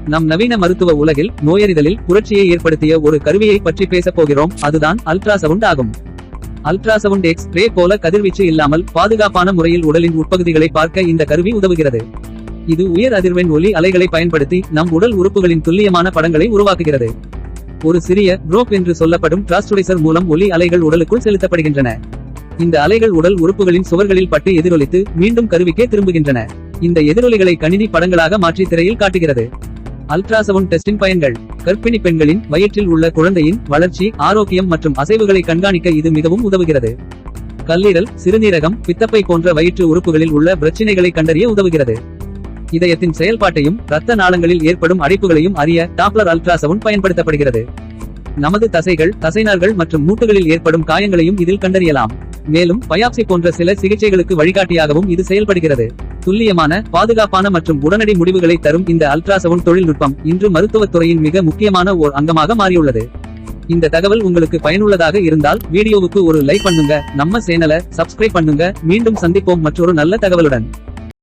நம் நவீன மருத்துவ உலகில் நோயறிதலில் புரட்சியை ஏற்படுத்திய ஒரு கருவியை பற்றி பேசப் போகிறோம். அதுதான் அல்ட்ராசவுண்ட் ஆகும். அல்ட்ராசவுண்ட் எக்ஸ்-ரே போல கதிர்வீச்சு இல்லாமல் பாதுகாப்பான முறையில் உடலின் உட்பகுதிகளை பார்க்க இந்த கருவி உதவுகிறது. இது உயர் அதிர்வெண் ஒலி அலைகளை பயன்படுத்தி நம் உடல் உறுப்புகளின் துல்லியமான படங்களை உருவாக்குகிறது. ஒரு சிறிய ப்ரோப் என்று சொல்லப்படும் டிரான்ஸ்டுடேசர் மூலம் ஒலி அலைகள் உடலுக்குள் செலுத்தப்படுகின்றன. இந்த அலைகள் உடல் உறுப்புகளின் சுவர்களில் பட்டு எதிரொலித்து மீண்டும் கருவிக்கே திரும்புகின்றன. இந்த எதிரொலிகளை கணினி படங்களாக மாற்றி திரையில் காட்டுகிறது. அல்ட்ராசவுண்ட் டெஸ்டின் பயன்கள். கர்ப்பிணி பெண்களின் வயிற்றில் உள்ள குழந்தையின் வளர்ச்சி, ஆரோக்கியம் மற்றும் அசைவுகளை கண்காணிக்க இது மிகவும் உதவுகிறது. கல்லீரல், சிறுநீரகம், பித்தப்பை போன்ற வயிற்று உறுப்புகளில் உள்ள பிரச்சினைகளை கண்டறிய உதவுகிறது. இதயத்தின் செயல்பாட்டையும் இரத்த நாளங்களில் ஏற்படும் அடைப்புகளையும் அறிய டாப்லர் அல்ட்ராசவுண்ட் பயன்படுத்தப்படுகிறது. நமது தசைகள், தசைநார்கள் மற்றும் மூட்டுகளில் ஏற்படும் காயங்களையும் இதில் கண்டறியலாம். மேலும் பயாப்சி போன்ற சில சிகிச்சைகளுக்கு வழிகாட்டியாகவும் இது செயல்படுகிறது. துல்லியமான, பாதுகாப்பான மற்றும் உடனடி முடிவுகளை தரும் இந்த அல்ட்ராசவுண்ட் தொழில்நுட்பம் இன்று மருத்துவத்துறையின் மிக முக்கியமான ஓர் அங்கமாக மாறியுள்ளது. இந்த தகவல் உங்களுக்கு பயனுள்ளதாக இருந்தால் வீடியோவுக்கு ஒரு லைக் பண்ணுங்க, நம்ம சேனலை சப்ஸ்கிரைப் பண்ணுங்க. மீண்டும் சந்திப்போம் மற்றொரு நல்ல தகவலுடன்.